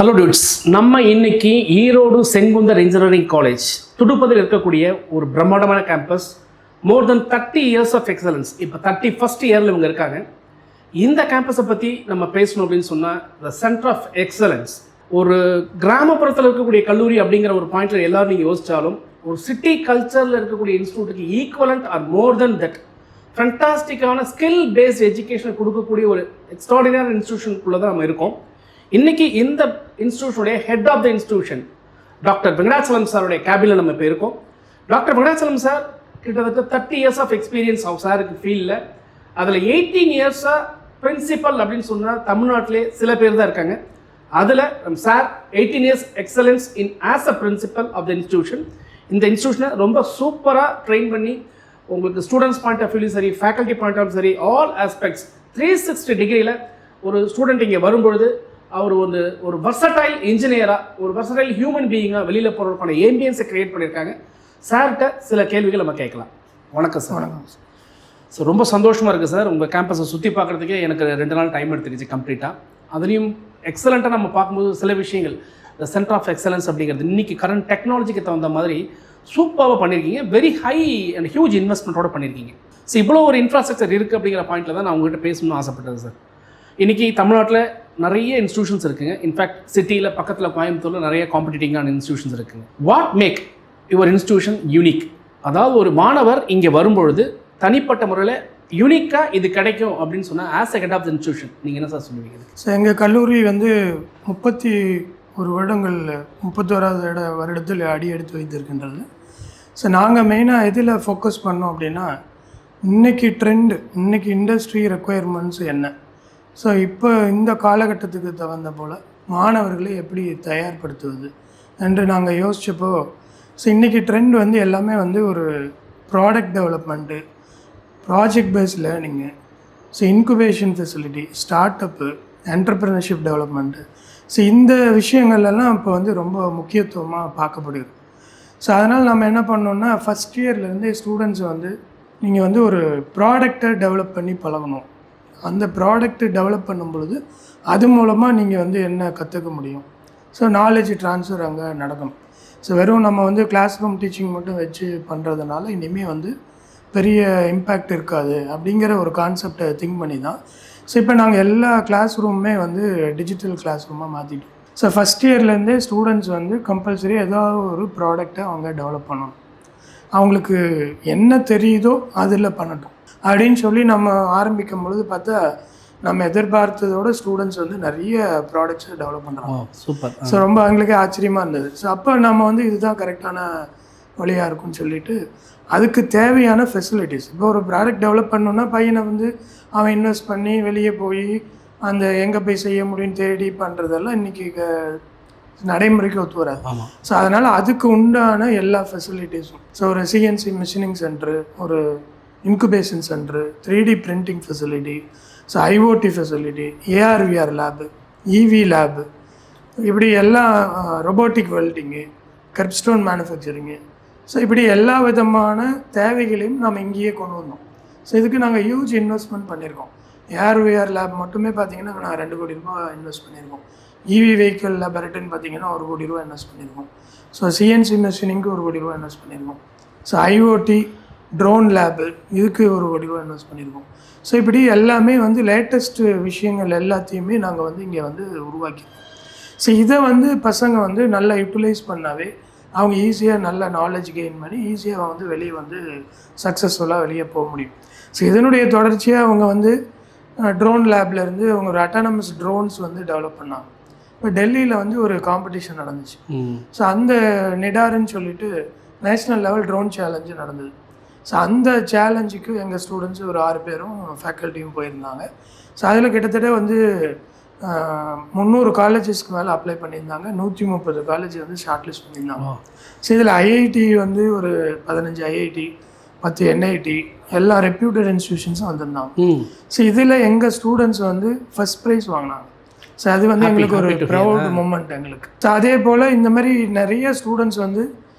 Hello dudes, நம்ம இன்னைக்கு Erode Sengunthar engineering college துடுப்பதில் இருக்கக்கூடிய ஒரு பிரம்மாண்டமான campus. More than 30 years of excellence. இப்போ 31st இயரில் இவங்க இருக்காங்க. இந்த கேம்பஸை பற்றி நம்ம பேசணும் அப்படின்னு சொன்னால், த சென்டர் ஆஃப் எக்ஸலன்ஸ். ஒரு கிராமப்புறத்தில் இருக்கக்கூடிய கல்லூரி அப்படிங்கிற ஒரு பாயிண்ட்ல எல்லாரும் நீங்கள் யோசிச்சாலும், ஒரு சிட்டி கல்ச்சரில் இருக்கக்கூடிய இன்ஸ்டியூட்டுக்கு equivalent or more than that ஃபண்டாஸ்டிக்கான ஸ்கில் பேஸ்ட் எஜுகேஷன் கொடுக்கக்கூடிய ஒரு எக்ஸ்ட்ராடினரி இன்ஸ்டியூஷனுக்குள்ளே தான் நம்ம இருக்கோம். இன்னைக்கு இந்த இன்ஸ்டியூஷனுடைய head of the institution doctor Venkatachalam சாருடைய கேபினில் நம்ம இப்போ இருக்கோம். டாக்டர் வெங்கடாச்சலம் சார் கிட்டத்தட்ட 30 இயர்ஸ் ஆஃப் எக்ஸ்பீரியன்ஸ் ஆஃப் சாருக்கு ஃபீல்டில். அதில் 18 இயர்ஸாக பிரின்சிபல் அப்படின்னு சொன்னால் தமிழ்நாட்டிலே சில பேர் தான் இருக்காங்க. அதில் sir 18 years excellence in as a principal of the institution. இந்த இன்ஸ்டியூஷனை ரொம்ப சூப்பராக ட்ரெயின் பண்ணி உங்களுக்கு ஸ்டூடெண்ட்ஸ் பாயிண்ட் ஆஃப் வியூலையும் சரி, ஃபேக்கல்ட்டி பாயிண்ட் ஆஃப் சரி, ஆல் ஆஸ்பெக்ட்ஸ் 360 டிகிரியில் ஒரு ஸ்டூடெண்ட் இங்கே வரும்பொழுது அவர் ஒரு வர்சடைல் இன்ஜினியராக, ஒரு வர்சடைல் ஹியூமன் பீயிங்காக வெளியில் போகிறதுக்கான ஏம்பியன்ஸை க்ரியேட் பண்ணியிருக்காங்க. சார்கிட்ட சில கேள்விகள் நம்ம கேட்கலாம். வணக்கம் சார். வணக்கம் சார். ரொம்ப சந்தோஷமாக இருக்குது சார். உங்கள் கேம்பஸை சுற்றி பார்க்குறதுக்கே எனக்கு 2 நாள் டைம் எடுத்துக்கிச்சு கம்ப்ளீட்டாக. அதுலேயும் எக்ஸலண்ட்டாக நம்ம பார்க்கும்போது சில விஷயங்கள், த சென்டர் ஆஃப் எக்ஸலன்ஸ் அப்படிங்கிறது இன்றைக்கி கரண்ட் டெக்னாலஜிக்கு தகுந்த மாதிரி சூப்பராக பண்ணியிருக்கீங்க. வெரி ஹை அண்ட் ஹியூஜ் இன்வெஸ்ட்மெண்ட்டோட பண்ணியிருக்கீங்க. ஸோ இவ்வளோ ஒரு இன்ஃப்ராஸ்ட்ரக்சர் இருக்குது அப்படிங்கிற பாயிண்ட்டில் தான் நான் உங்கள்கிட்ட பேசணும்னு ஆசைப்பட்டது சார். இன்றைக்கி தமிழ்நாட்டில் நிறைய இன்ஸ்டியூஷன்ஸ் இருக்குங்க. இன்ஃபேக்ட் சிட்டியில் பக்கத்தில் கோயம்புத்தூரில் நிறைய காம்படிட்டிங்கான இன்ஸ்டியூஷன்ஸ் இருக்குங்க. What make your institution unique? அதாவது ஒரு மாணவர் இங்கே வரும்பொழுது தனிப்பட்ட முறையில் யூனிக்காக இது கிடைக்கும் அப்படின்னு சொன்னால், as a head of the institution நீங்கள் என்ன சார் சொல்லுவீங்க? சார், எங்கள் கல்லூரி 31 வருடங்களில் 31வது வருடத்தில் அடி எடுத்து வைத்திருக்கின்றது. ஸோ நாங்கள் மெயினாக எதில் ஃபோக்கஸ் பண்ணோம் அப்படின்னா, இன்றைக்கி ட்ரெண்டு, இன்றைக்கி இண்டஸ்ட்ரி ரெக்குயர்மெண்ட்ஸ் என்ன, ஸோ இப்போ இந்த காலகட்டத்துக்கு தகுந்த போல் மாணவர்களை எப்படி தயார்படுத்துவது என்று நாங்கள் யோசித்தப்போ, ஸோ இன்றைக்கி ட்ரெண்ட் எல்லாமே ஒரு product development, project based learning, so incubation facility, start up, entrepreneurship development, so இந்த விஷயங்கள்லாம் இப்போ ரொம்ப முக்கியத்துவமாக பார்க்கப்படுது. ஸோ அதனால் நம்ம என்ன பண்ணோன்னா, ஃபஸ்ட் இயர்லேருந்தே ஸ்டூடெண்ட்ஸ் நீங்கள் ஒரு ப்ராடக்டை டெவலப் பண்ணி பழகணும். அந்த ப்ராடக்ட்டு டெவலப் பண்ணும் பொழுது அது மூலமாக நீங்கள் என்ன கற்றுக்க முடியும். ஸோ நாலேஜ் ட்ரான்ஸ்ஃபர் அங்கே நடக்கணும். ஸோ வெறும் நம்ம கிளாஸ் ரூம் டீச்சிங் மட்டும் வச்சு பண்ணுறதுனால இனிமேல் பெரிய இம்பேக்ட் இருக்காது அப்படிங்கிற ஒரு கான்செப்டை திங்க் பண்ணி தான். ஸோ இப்போ நாங்கள் எல்லா கிளாஸ் ரூமுமே டிஜிட்டல் கிளாஸ் ரூமாக மாற்றிட்டோம். ஸோ ஃபஸ்ட் இயர்லேருந்தே ஸ்டூடெண்ட்ஸ் கம்பல்சரி ஏதாவது ஒரு ப்ராடக்டை அவங்க டெவலப் பண்ணணும். அவங்களுக்கு என்ன தெரியுதோ அதில் பண்ணட்டும் அப்படின்னு சொல்லி நம்ம ஆரம்பிக்கும் பொழுது பார்த்தா, நம்ம எதிர்பார்த்ததோட ஸ்டூடெண்ட்ஸ் நிறைய ப்ராடக்ட்ஸை டெவலப் பண்ணுறாங்க. சூப்பர். ஸோ ரொம்ப அவங்களுக்கே ஆச்சரியமாக இருந்தது. ஸோ அப்போ நம்ம இதுதான் கரெக்டான வழியாக இருக்கும்னு சொல்லிட்டு அதுக்கு தேவையான ஃபெசிலிட்டிஸ், இப்போ ஒரு ப்ராடக்ட் டெவலப் பண்ணோன்னா பையனை அவன் இன்வெஸ்ட் பண்ணி வெளியே போய் அந்த எங்கே போய் செய்ய முடியும்னு தேடி பண்ணுறதெல்லாம் இன்றைக்கி நடைமுறைக்கு ஒத்து வராது. ஸோ அதனால் அதுக்கு உண்டான எல்லா ஃபெசிலிட்டிஸும், ஸோ ஒரு சிஎன்சி மிஷினிங் சென்டரு, ஒரு incubation center, 3D printing facility, so IoT facility, AR VR lab, EV lab, இப்படி எல்லா robotic welding, curbstone manufacturing, so இப்படி எல்லா விதமான தேவைகளையும் நம்ம இங்கேயே கொண்டு வந்தோம். ஸோ இதுக்கு நாங்கள் ஹியூஜ் இன்வெஸ்ட்மெண்ட் பண்ணியிருக்கோம். ஏஆர்விஆர் லேப் மட்டுமே பார்த்தீங்கன்னா நான் 2 கோடி ரூபாய் இன்வெஸ்ட் பண்ணியிருக்கோம். இவி வெஹிக்கிள் லேபரேட்டரின்னு பார்த்தீங்கன்னா 1 கோடி ரூபா இன்வெஸ்ட் பண்ணியிருக்கோம். ஸோ சிஎன்சி மிஷினிங்க்கு 1 கோடி ரூபா இன்வெஸ்ட் பண்ணியிருக்கோம். ஸோ ஐஓடி ட்ரோன் லேபு, இதுக்கு 1 கோடி ரூபா இன்வெஸ்ட் பண்ணியிருக்கோம். ஸோ இப்படி எல்லாமே லேட்டஸ்ட்டு விஷயங்கள் எல்லாத்தையுமே நாங்கள் இங்கே உருவாக்கியிருக்கோம். ஸோ இதை பசங்க நல்லா யூட்டிலைஸ் பண்ணாவே அவங்க ஈஸியாக நல்ல நாலேஜ் கெயின் பண்ணி ஈஸியாக வெளியே சக்ஸஸ்ஃபுல்லாக வெளியே போக முடியும். ஸோ இதனுடைய தொடர்ச்சியாக அவங்க ட்ரோன் லேப்லேருந்து அவங்க ஒரு அட்டானமஸ் ட்ரோன்ஸ் டெவலப் பண்ணாங்க. இப்போ டெல்லியில் ஒரு காம்படிஷன் நடந்துச்சு. ஸோ அந்த நிடாருன்னு சொல்லிட்டு நேஷ்னல் லெவல் ட்ரோன் சேலஞ்சு நடந்தது. ஸோ அந்த சேலஞ்சுக்கு எங்கள் ஸ்டூடெண்ட்ஸு ஒரு 6 பேரும் ஃபேக்கல்ட்டியும் போயிருந்தாங்க. ஸோ அதில் கிட்டத்தட்ட 300 காலேஜஸ்க்கு மேலே அப்ளை பண்ணியிருந்தாங்க. 130 காலேஜ் ஷார்ட் லிஸ்ட் பண்ணியிருந்தாங்க. ஸோ இதில் ஐஐடி ஒரு 15 ஐஐடி, 10 என்ஐடி, எல்லா ரெப்யூட்டட் இன்ஸ்டியூஷன்ஸும் வந்திருந்தாங்க. ஸோ இதில் எங்கள் ஸ்டூடெண்ட்ஸ் ஃபஸ்ட் ப்ரைஸ் வாங்கினாங்க. ஸோ அது எங்களுக்கு ஒரு ப்ரௌட் மூமெண்ட் எங்களுக்கு. ஸோ அதே போல் இந்த மாதிரி நிறைய ஸ்டூடெண்ட்ஸ்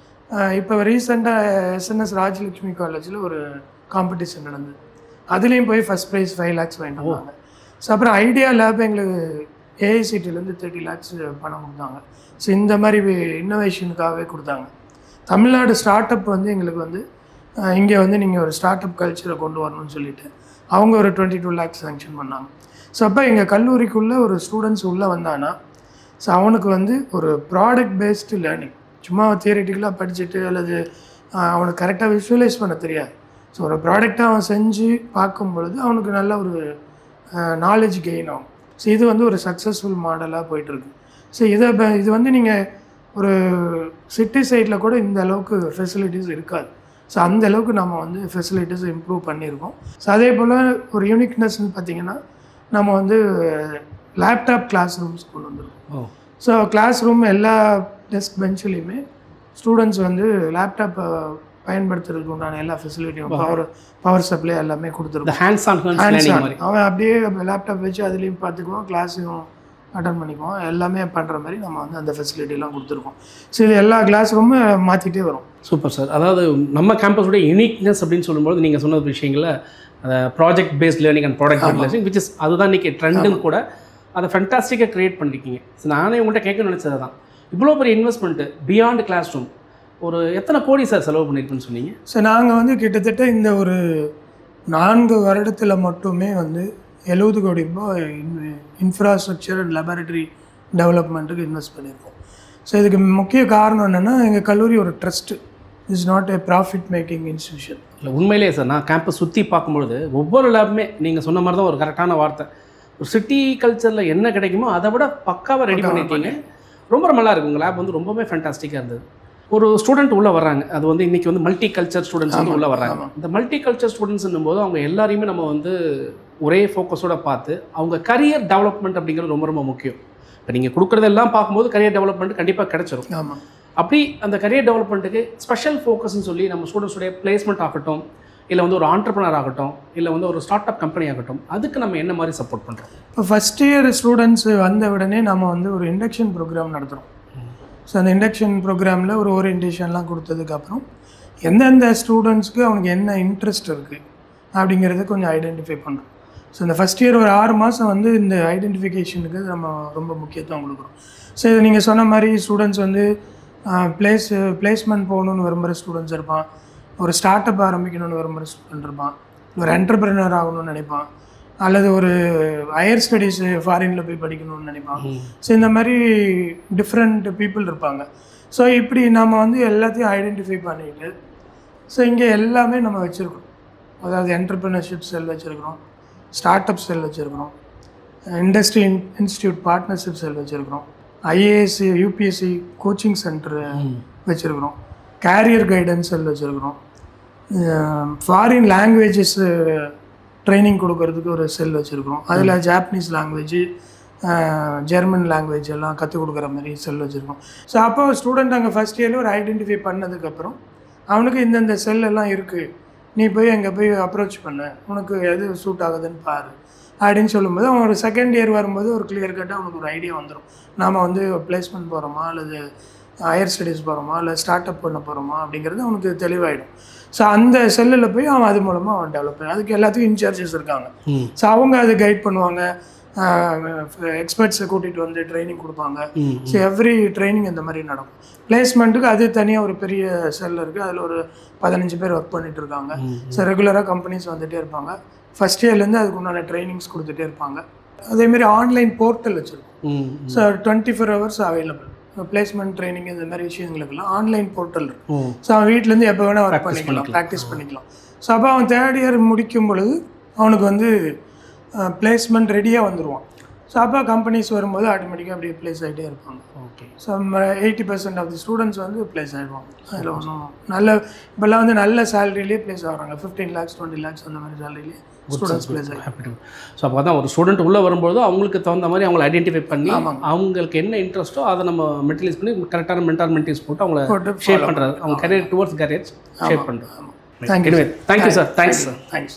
இப்போ ரீசெண்டாக எஸ்என்எஸ் ராஜலட்சுமி காலேஜில் ஒரு காம்படிஷன் நடந்தது. அதுலேயும் போய் ஃபஸ்ட் ப்ரைஸ் 5 lakhs வாங்கிட்டு வந்தாங்க. ஸோ அப்புறம் ஐடியா லேப் எங்களுக்கு ஏஐசிடிலேருந்து 30 lakhs பணம் கொடுத்தாங்க. ஸோ இந்த மாதிரி இன்னோவேஷனுக்காகவே கொடுத்தாங்க. தமிழ்நாடு ஸ்டார்ட் அப் வந்து எங்களுக்கு வந்து இங்கே வந்து நீங்கள் ஒரு ஸ்டார்ட் அப் கல்ச்சரை கொண்டு வரணும்னு சொல்லிட்டு அவங்க ஒரு 22 lakhs சேங்ஷன் பண்ணாங்க. ஸோ அப்போ எங்கள் கல்லூரிக்குள்ளே ஒரு ஸ்டூடெண்ட்ஸ் உள்ளே வந்தானா ஸோ அவனுக்கு வந்து ஒரு ப்ராடக்ட் பேஸ்டு லேர்னிங், சும்மா தியரிட்டிக்கலாக படிச்சுட்டு அல்லது அவனுக்கு கரெக்டாக விஷுவலைஸ் பண்ண தெரியாது. ஸோ ஒரு ப்ராடக்டாக அவன் செஞ்சு பார்க்கும் பொழுது அவனுக்கு நல்ல ஒரு நாலேஜ் கெயின் ஆகும். ஸோ இது வந்து ஒரு சக்ஸஸ்ஃபுல் மாடலாக போயிட்டுருக்கு. ஸோ இது வந்து நீங்கள் ஒரு சிட்டி சைடில் கூட இந்த அளவுக்கு ஃபெசிலிட்டிஸ் இருக்காது. ஸோ அந்த அளவுக்கு நம்ம வந்து ஃபெசிலிட்டிஸ் இம்ப்ரூவ் பண்ணியிருக்கோம். ஸோ அதே போல் ஒரு யூனிக்னஸ்ன்னு பார்த்தீங்கன்னா நம்ம வந்து லேப்டாப் கிளாஸ் ரூம்ஸ் கொண்டு வந்துருக்கோம். ஸோ கிளாஸ் ரூம் எல்லா டெஸ்க் பெஞ்சிலையுமே ஸ்டூடெண்ட்ஸ் வந்து லேப்டாப்பை பயன்படுத்துறதுக்கு உண்டான எல்லா ஃபெசிலிட்டியும் பவர் சப்ளை எல்லாமே கொடுத்துருக்கோம். அவன் அப்படியே லேப்டாப் வச்சு அதுலேயும் பார்த்துக்குவோம், கிளாஸையும் அட்டன் பண்ணிக்குவோம், எல்லாமே பண்ணுற மாதிரி நம்ம வந்து அந்த ஃபெசிலிட்டிலாம் கொடுத்துருக்கோம். ஸோ இது எல்லா கிளாஸ் ரூமும் மாற்றிட்டே வரும். Super sir. அதாவது நம்ம கேம்பஸோட யூனிக்னஸ் அப்படின்னு சொல்லும்போது நீங்கள் சொன்ன விஷயங்களில் project paste learning and product learning which is அதுதான் இன்றைக்கி ட்ரெண்டும் கூட அதை ஃபென்டாஸ்டிக்காக க்ரியேட் பண்ணியிருக்கீங்க. ஸோ நானே உங்கள்கிட்ட கேட்க நினச்சது தான், இவ்வளோ பெரிய இன்வெஸ்ட்மெண்ட்டு பியாண்ட் கிளாஸ் ரூம் ஒரு எத்தனை கோடி சார் செலவு பண்ணியிருக்குன்னு சொன்னீங்க? ஸோ நாங்கள் வந்து கிட்டத்தட்ட இந்த ஒரு 4 வருடத்தில் மட்டுமே வந்து 70 கோடி ரூபாய் இன்ஃப்ராஸ்ட்ரக்சர் அண்ட் லெபார்டரி டெவலப்மெண்ட்டுக்கு இன்வெஸ்ட் பண்ணியிருக்கோம். ஸோ இதுக்கு முக்கிய காரணம் என்னென்னா எங்கள் கல்லூரி ஒரு trust, is not a profit making institution. இல்லை உண்மையிலேயே சார், நான் கேம்பஸ் சுற்றி பார்க்கும்பொழுது ஒவ்வொரு லேபுமே நீங்கள் சொன்ன மாதிரி தான் ஒரு கரெக்டான வார்த்தை. ஒரு சிட்டி கல்ச்சரில் என்ன கிடைக்குமோ அதை விட பக்காவாக ரெடி பண்ணியிருக்கீங்க. ரொம்ப நல்லா இருக்குது. உங்கள் லேப் வந்து ரொம்பவே ஃபேண்டாஸ்டிக்காக இருந்தது. ஒரு ஸ்டூடெண்ட் உள்ளே வர்றாங்க, அது வந்து இன்றைக்கி வந்து மல்டி கல்ச்சர் ஸ்டூடெண்ட்ஸ் வந்து உள்ளே வர்றாங்க. இந்த மல்டி கல்ச்சர் ஸ்டூடெண்ட்ஸ்ன்னும் போது அவங்க எல்லாரையுமே நம்ம வந்து ஒரே ஃபோக்கஸோடு பார்த்து அவங்க கரியர் டெவலப்மெண்ட் அப்படிங்கிறது ரொம்ப ரொம்ப முக்கியம். இப்போ நீங்கள் கொடுக்குறதெல்லாம் பார்க்கும்போது கரியர் டெவலப்மெண்ட் கண்டிப்பாக கிடச்சிரும். ஆமாம். அப்படி அந்த கரியர் டெவலப்மெண்ட்டுக்கு ஸ்பெஷல் ஃபோக்கஸ்ன்னு சொல்லி நம்ம ஸ்டூடெண்ட்ஸுடைய பிளேஸ்மெண்ட் ஆகட்டும், இல்லை வந்து ஒரு ஆண்டர்ப்ரனர் ஆகட்டும், இல்லை வந்து ஒரு ஸ்டார்ட் அப் கம்பெனி ஆகட்டும், அதுக்கு நம்ம என்ன மாதிரி சப்போர்ட் பண்ணுறோம்? இப்போ ஃபஸ்ட் இயர் ஸ்டூடெண்ட்ஸ் வந்த உடனே நம்ம வந்து ஒரு இண்டக்ஷன் ப்ரோக்ராம் நடத்துகிறோம். ஸோ அந்த இண்டக்ஷன் ப்ரோக்ராமில் ஒரு ஓரியன்டேஷன்லாம் கொடுத்ததுக்கப்புறம் எந்தெந்த ஸ்டூடெண்ட்ஸ்க்கு அவனுக்கு என்ன இன்ட்ரெஸ்ட் இருக்குது அப்படிங்கிறத கொஞ்சம் ஐடென்டிஃபை பண்ணுறோம். ஸோ இந்த ஃபஸ்ட் இயர் ஒரு 6 மாதம் வந்து இந்த ஐடென்டிஃபிகேஷனுக்கு நம்ம ரொம்ப முக்கியத்துவம் கொடுக்குறோம். ஸோ இது நீங்கள் சொன்ன மாதிரி ஸ்டூடெண்ட்ஸ் வந்து பிளேஸ்மெண்ட் போகணுன்னு விரும்புகிற ஸ்டூடெண்ட்ஸ் இருப்பான், ஒரு ஸ்டார்ட் அப் ஆரம்பிக்கணும்னு விரும்புகிற ஸ்டூடெண்ட் இருப்பான், ஒரு என்டர்பிரினர் ஆகணும்னு நினைப்பான், அல்லது ஒரு ஹையர் ஸ்டடீஸு ஃபாரினில் போய் படிக்கணும்னு நினைப்பான். ஸோ இந்த மாதிரி டிஃப்ரெண்ட் பீப்புள் இருப்பாங்க. ஸோ இப்படி நம்ம வந்து எல்லாத்தையும் ஐடென்டிஃபை பண்ணிட்டு ஸோ இங்கே எல்லாமே நம்ம வச்சுருக்கோம். அதாவது என்டர்பிரினர்ஷிப் செல் வச்சுருக்கிறோம், ஸ்டார்ட் அப் செல் வச்சுருக்கிறோம், இண்டஸ்ட்ரி இன்ஸ்டியூட் பார்ட்னர்ஷிப் செல் வச்சுருக்கிறோம், ஐஏஎஸ் யூபிஎஸ்சி கோச்சிங் சென்டர் வச்சுருக்கிறோம், கேரியர் கைடன்ஸ் செல் வச்சுருக்கிறோம், ஃபாரின் லாங்குவேஜஸ் ட்ரைனிங் கொடுக்கறதுக்கு ஒரு செல் வச்சுருக்கிறோம். அதில் ஜாப்பனீஸ் லாங்குவேஜ், ஜெர்மன் லாங்குவேஜ் எல்லாம் கற்றுக் கொடுக்குற மாதிரி செல் வச்சுருக்கோம். ஸோ அப்போ ஸ்டூடெண்ட் அங்கே ஃபஸ்ட் இயரில் ஒரு ஐடென்டிஃபை பண்ணதுக்கப்புறம் அவனுக்கு இந்தந்த செல் எல்லாம் இருக்குது, நீ போய் அங்கே போய் அப்ரோச் பண்ணு, உனக்கு எது சூட் ஆகுதுன்னு பாரு அப்படின்னு சொல்லும்போது அவன் ஒரு செகண்ட் இயர் வரும்போது ஒரு கிளியர் கட்டாக அவனுக்கு ஒரு ஐடியா வந்துடும். நாம் வந்து பிளேஸ்மெண்ட் போகிறோமா அல்லது ஹையர் ஸ்டடீஸ் போகிறோமா இல்லை ஸ்டார்ட் அப் பண்ண போகிறோமா அப்படிங்கிறது அவனுக்கு தெளிவாயிடும். ஸோ அந்த செல்லில் போய் அவன் அது மூலமாக அவன் டெவலப் பண்ணி அதுக்கு எல்லாத்துக்கும் இன்சார்ஜஸ் இருக்காங்க. ஸோ அவங்க அதை கைட் பண்ணுவாங்க, எக்ஸ்பர்ட்ஸை கூட்டிகிட்டு வந்து ட்ரைனிங் கொடுப்பாங்க. ஸோ எவ்ரி ட்ரைனிங் இந்த மாதிரி நடக்கும். பிளேஸ்மெண்ட்டுக்கு அது தனியாக ஒரு பெரிய செல் இருக்குது, அதில் ஒரு 15 பேர் ஒர்க் பண்ணிகிட்டு இருக்காங்க. ஸோ ரெகுலராக கம்பெனிஸ் வந்துகிட்டே இருப்பாங்க. ஃபஸ்ட் இயர்லேருந்து அதுக்கு உண்டான ட்ரைனிங்ஸ் கொடுத்துட்டே இருப்பாங்க. அதேமாரி ஆன்லைன் போர்ட்டல் வச்சுருக்கோம். So 24 hours available. Placement training இந்த மாதிரி விஷயங்களுக்கெல்லாம் ஆன்லைன் போர்ட்டல் இருக்கு. ஸோ அவன் வீட்டிலேருந்து எப்போ வேணால் ஒர்க் பண்ணிக்கலாம், ப்ராக்டிஸ் பண்ணிக்கலாம். ஸோ அப்போ அவன் தேர்ட் இயர் முடிக்கும் பொழுது அவனுக்கு வந்து பிளேஸ்மெண்ட் ரெடியாக வந்துடுவான். ஸோ அப்போ கம்பெனிஸ் வரும்போது ஆட்டோமேட்டிக்காக அப்படியே ப்ளேஸ் ஆகிட்டே இருப்பாங்க. Okay. So 80% of the students வந்து ப்ளேஸ் ஆகிடுவாங்க. அதில் ஒன்றும் நல்ல இப்போல்லாம் வந்து நல்ல சேலரிலேயே ப்ளேஸ் ஆகிறாங்க. 15 lakhs 20 lakhs அந்த மாதிரி சேலரிலேயே ஸ்டூடெண்ட்ஸ் ப்ளேஸ் ஆகிட்டு. ஸோ அப்போ தான் ஒரு ஸ்டூடெண்ட் உள்ளே வரும்போது அவங்களுக்கு தகுந்த மாதிரி அவங்களை ஐடென்டிஃபை பண்ணி அவங்களுக்கு என்ன இன்ட்ரெஸ்ட்டோ அதை நம்ம மெட்டீரியல்ஸ் பண்ணி கரெக்டான மென்டாலிட்டிஸ் போட்டு அவங்கள ஷேப் பண்ணுறது, அவங்க கரியர் டுவர்ட்ஸ் கரியர் ஷேப் பண்ணுறது. Thank you sir. தேங்க்ஸ்.